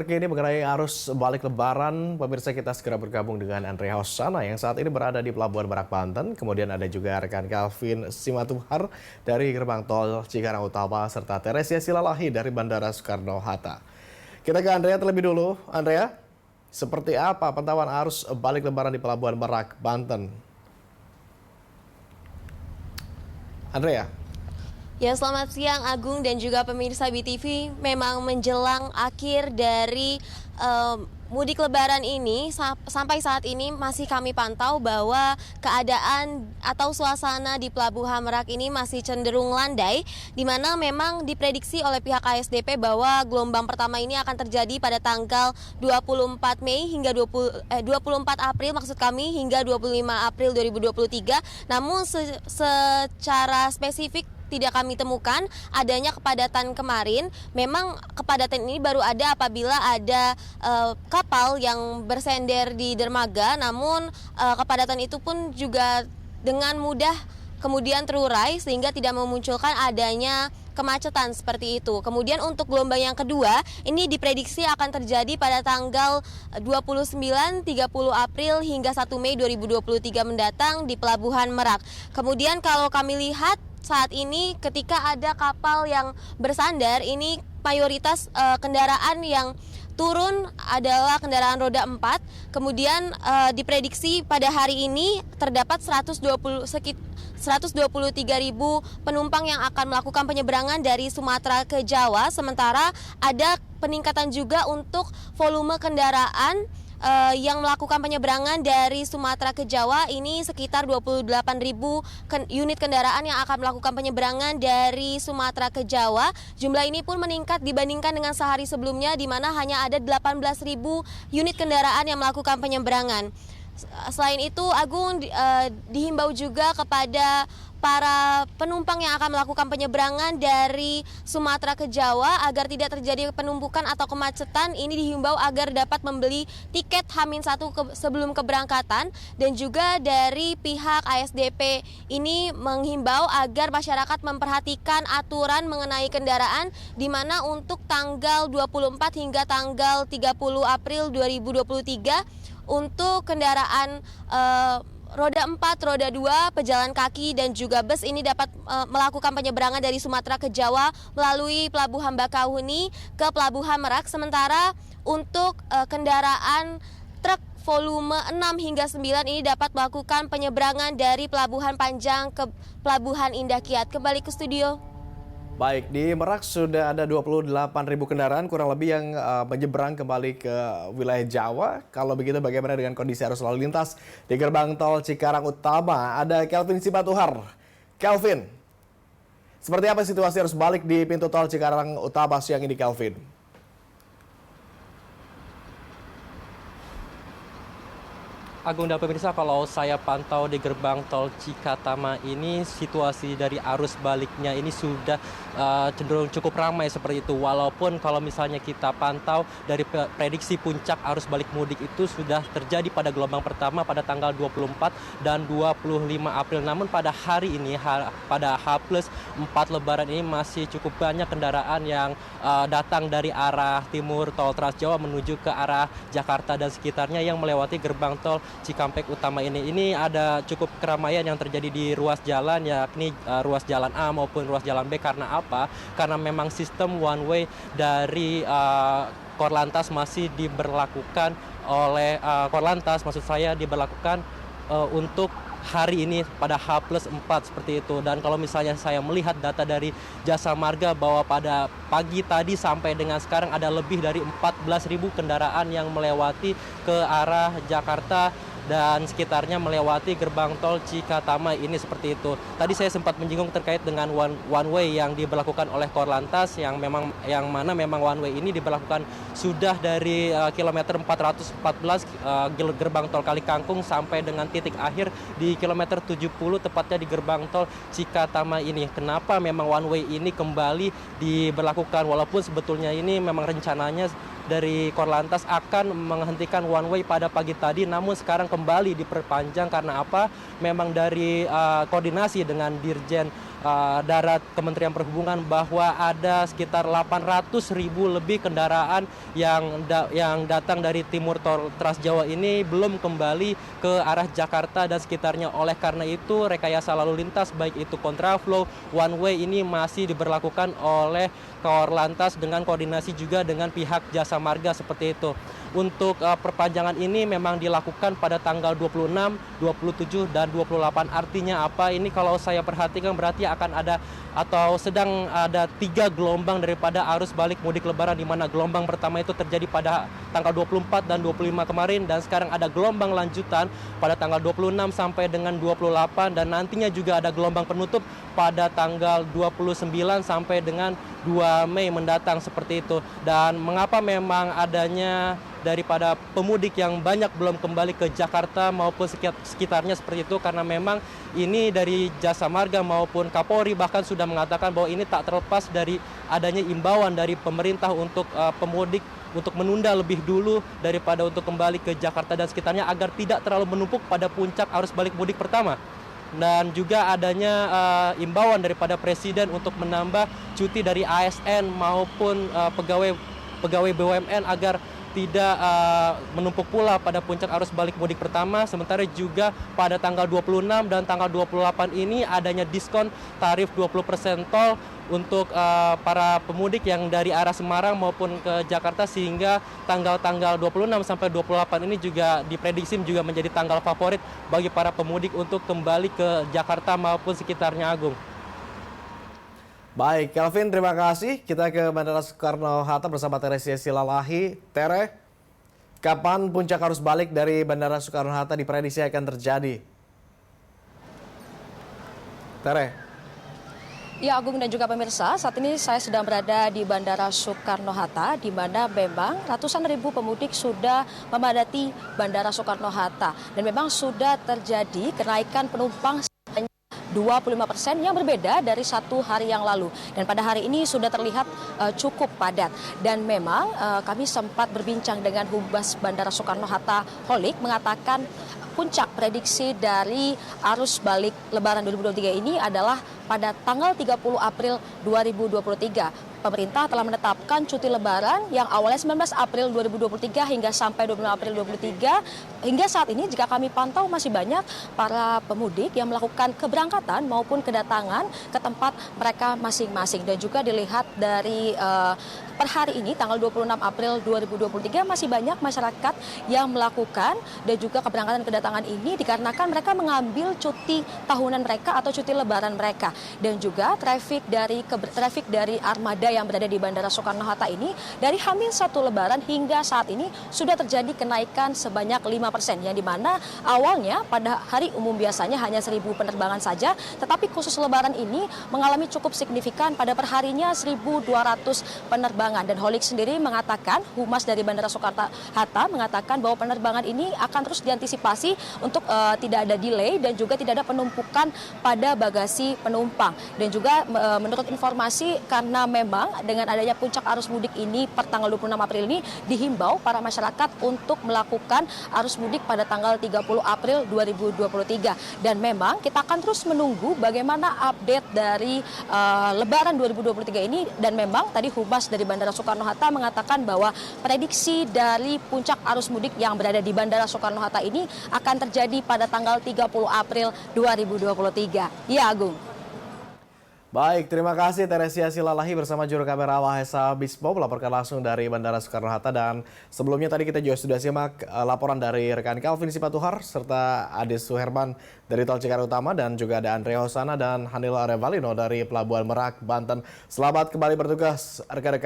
Ini mengenai arus balik Lebaran, pemirsa kita segera bergabung dengan Andre Hosana yang saat ini berada di Pelabuhan Merak, Banten. Kemudian ada juga rekan Calvin Simatuhar dari Gerbang Tol Cikarang Utama serta Teresia Silalahi dari Bandara Soekarno-Hatta. Kita ke Andrea terlebih dulu. Andrea, seperti apa pantauan arus balik Lebaran di Pelabuhan Merak, Banten? Andrea. Ya, selamat siang Agung dan juga pemirsa BTV. Memang menjelang akhir dari mudik Lebaran ini, sampai saat ini masih kami pantau bahwa keadaan atau suasana di Pelabuhan Merak ini masih cenderung landai, di mana memang diprediksi oleh pihak ASDP bahwa gelombang pertama ini akan terjadi pada tanggal 24 Mei hingga 24 April maksud kami hingga 25 April 2023. Namun secara spesifik tidak kami temukan adanya kepadatan kemarin. Memang kepadatan ini baru ada apabila ada kapal yang bersender di dermaga, namun kepadatan itu pun juga dengan mudah kemudian terurai sehingga tidak memunculkan adanya kemacetan seperti itu. Kemudian untuk gelombang yang kedua, ini diprediksi akan terjadi pada tanggal 29, 30 April hingga 1 Mei 2023 mendatang di Pelabuhan Merak. Kemudian kalau kami lihat saat ini ketika ada kapal yang bersandar, ini mayoritas kendaraan yang turun adalah kendaraan roda 4. Kemudian diprediksi pada hari ini terdapat 123.000 penumpang yang akan melakukan penyeberangan dari Sumatera ke Jawa. Sementara ada peningkatan juga untuk volume kendaraan yang melakukan penyeberangan dari Sumatera ke Jawa. Ini sekitar 28.000 unit kendaraan yang akan melakukan penyeberangan dari Sumatera ke Jawa. Jumlah ini pun meningkat dibandingkan dengan sehari sebelumnya, di mana hanya ada 18.000 unit kendaraan yang melakukan penyeberangan. Selain itu, Agung, dihimbau juga kepada para penumpang yang akan melakukan penyeberangan dari Sumatera ke Jawa agar tidak terjadi penumpukan atau kemacetan. Ini dihimbau agar dapat membeli tiket H-1 sebelum keberangkatan, dan juga dari pihak ASDP ini menghimbau agar masyarakat memperhatikan aturan mengenai kendaraan, di mana untuk tanggal 24 hingga tanggal 30 April 2023 untuk kendaraan roda 4, roda 2, pejalan kaki dan juga bus ini dapat melakukan penyeberangan dari Sumatera ke Jawa melalui Pelabuhan Bakauheni ke Pelabuhan Merak. Sementara untuk kendaraan truk volume 6 hingga 9 ini dapat melakukan penyeberangan dari Pelabuhan Panjang ke Pelabuhan Indah Kiat. Kembali ke studio. Baik, di Merak sudah ada 28.000 kendaraan kurang lebih yang menyeberang kembali ke wilayah Jawa. Kalau begitu bagaimana dengan kondisi arus lalu lintas di gerbang tol Cikarang Utama? Ada Calvin Simatuhar. Calvin, seperti apa situasi arus balik di pintu tol Cikarang Utama siang ini, Calvin? Agung dan pemirsa, kalau saya pantau di gerbang tol Cikatama ini, situasi dari arus baliknya ini sudah cenderung cukup ramai seperti itu. Walaupun kalau misalnya kita pantau dari prediksi puncak arus balik mudik itu sudah terjadi pada gelombang pertama pada tanggal 24 dan 25 April. Namun pada hari ini, pada H+4 Lebaran ini masih cukup banyak kendaraan yang datang dari arah timur tol Trans Jawa menuju ke arah Jakarta dan sekitarnya yang melewati gerbang tol Cikampek Utama ini. Ini ada cukup keramaian yang terjadi di ruas jalan, yakni ruas jalan A maupun ruas jalan B. Karena apa? Karena memang sistem one way dari Korlantas masih diberlakukan oleh Korlantas, maksud saya diberlakukan untuk hari ini pada H+4 seperti itu. Dan kalau misalnya saya melihat data dari Jasa Marga bahwa pada pagi tadi sampai dengan sekarang ada lebih dari 14.000 kendaraan yang melewati ke arah Jakarta dan sekitarnya melewati gerbang tol Cikatama ini seperti itu. Tadi saya sempat menyinggung terkait dengan one way yang diberlakukan oleh Korlantas yang mana memang one way ini diberlakukan sudah dari kilometer 414 gerbang tol Kali Kangkung sampai dengan titik akhir di kilometer 70 tepatnya di gerbang tol Cikatama ini. Kenapa memang one way ini kembali diberlakukan walaupun sebetulnya ini memang rencananya dari Korlantas akan menghentikan one way pada pagi tadi, namun sekarang kembali diperpanjang karena apa? Memang dari koordinasi dengan Dirjen Darat Kementerian Perhubungan bahwa ada sekitar 800.000 lebih kendaraan yang datang dari timur tol Trans Jawa ini belum kembali ke arah Jakarta dan sekitarnya. Oleh karena itu rekayasa lalu lintas baik itu kontraflow, one way ini masih diberlakukan oleh Korlantas dengan koordinasi juga dengan pihak Jasa Marga seperti itu. Untuk perpanjangan ini memang dilakukan pada tanggal 26, 27, dan 28. Artinya apa? Ini kalau saya perhatikan berarti akan ada atau sedang ada 3 gelombang daripada arus balik mudik lebaran, di mana gelombang pertama itu terjadi pada tanggal 24 dan 25 kemarin, dan sekarang ada gelombang lanjutan pada tanggal 26 sampai dengan 28, dan nantinya juga ada gelombang penutup pada tanggal 29 sampai dengan 2 Mei mendatang seperti itu. Dan mengapa memang adanya daripada pemudik yang banyak belum kembali ke Jakarta maupun sekitarnya seperti itu, karena memang ini dari Jasa Marga maupun Kapolri bahkan sudah mengatakan bahwa ini tak terlepas dari adanya imbauan dari pemerintah untuk pemudik untuk menunda lebih dulu daripada untuk kembali ke Jakarta dan sekitarnya agar tidak terlalu menumpuk pada puncak arus balik mudik pertama. Dan juga adanya imbauan daripada Presiden untuk menambah cuti dari ASN maupun pegawai BUMN agar tidak menumpuk pula pada puncak arus balik mudik pertama. Sementara juga pada tanggal 26 dan tanggal 28 ini adanya diskon tarif 20% tol untuk para pemudik yang dari arah Semarang maupun ke Jakarta, sehingga tanggal-tanggal 26 sampai 28 ini juga diprediksi juga menjadi tanggal favorit bagi para pemudik untuk kembali ke Jakarta maupun sekitarnya, Agung. Baik, Kelvin, terima kasih. Kita ke Bandara Soekarno-Hatta bersama Teresia Silalahi. Tere, kapan puncak arus balik dari Bandara Soekarno-Hatta diprediksi akan terjadi? Tere. Ya, Agung dan juga pemirsa, saat ini saya sedang berada di Bandara Soekarno-Hatta, di mana memang ratusan ribu pemudik sudah memadati Bandara Soekarno-Hatta. Dan memang sudah terjadi kenaikan penumpang 25% yang berbeda dari satu hari yang lalu. Dan pada hari ini sudah terlihat cukup padat. Dan memang kami sempat berbincang dengan Humas Bandara Soekarno-Hatta Holik mengatakan puncak prediksi dari arus balik Lebaran 2023 ini adalah pada tanggal 30 April 2023. Pemerintah telah menetapkan cuti lebaran yang awalnya 19 April 2023 hingga sampai 25 April 2023. Hingga saat ini jika kami pantau masih banyak para pemudik yang melakukan keberangkatan maupun kedatangan ke tempat mereka masing-masing. Dan juga dilihat dari per hari ini tanggal 26 April 2023 masih banyak masyarakat yang melakukan dan juga keberangkatan kedatangan ini dikarenakan mereka mengambil cuti tahunan mereka atau cuti lebaran mereka. Dan juga traffic dari armada yang berada di Bandara Soekarno-Hatta ini dari H-1 Lebaran hingga saat ini sudah terjadi kenaikan sebanyak 5%, yang dimana awalnya pada hari umum biasanya hanya 1.000 penerbangan saja, tetapi khusus Lebaran ini mengalami cukup signifikan pada perharinya 1.200 penerbangan. Dan Holik sendiri mengatakan, Humas dari Bandara Soekarno-Hatta mengatakan bahwa penerbangan ini akan terus diantisipasi untuk tidak ada delay dan juga tidak ada penumpukan pada bagasi penumpang. Dan juga menurut informasi, karena memang dengan adanya puncak arus mudik ini per tanggal 26 April ini dihimbau para masyarakat untuk melakukan arus mudik pada tanggal 30 April 2023. Dan memang kita akan terus menunggu bagaimana update dari Lebaran 2023 ini. Dan memang tadi Humas dari Bandara Soekarno-Hatta mengatakan bahwa prediksi dari puncak arus mudik yang berada di Bandara Soekarno-Hatta ini akan terjadi pada tanggal 30 April 2023. Ya, Agung. Baik, terima kasih Teresia Silalahi bersama juru kamera Mahesa Bispo melaporkan langsung dari Bandara Soekarno-Hatta. Dan sebelumnya tadi kita juga sudah simak laporan dari rekan Calvin Sipatuhar serta Ades Suherman dari Tol Cikarang Utama, dan juga ada Andre Hosana dan Hanil Arevalino dari Pelabuhan Merak, Banten. Selamat kembali bertugas rekan-rekan.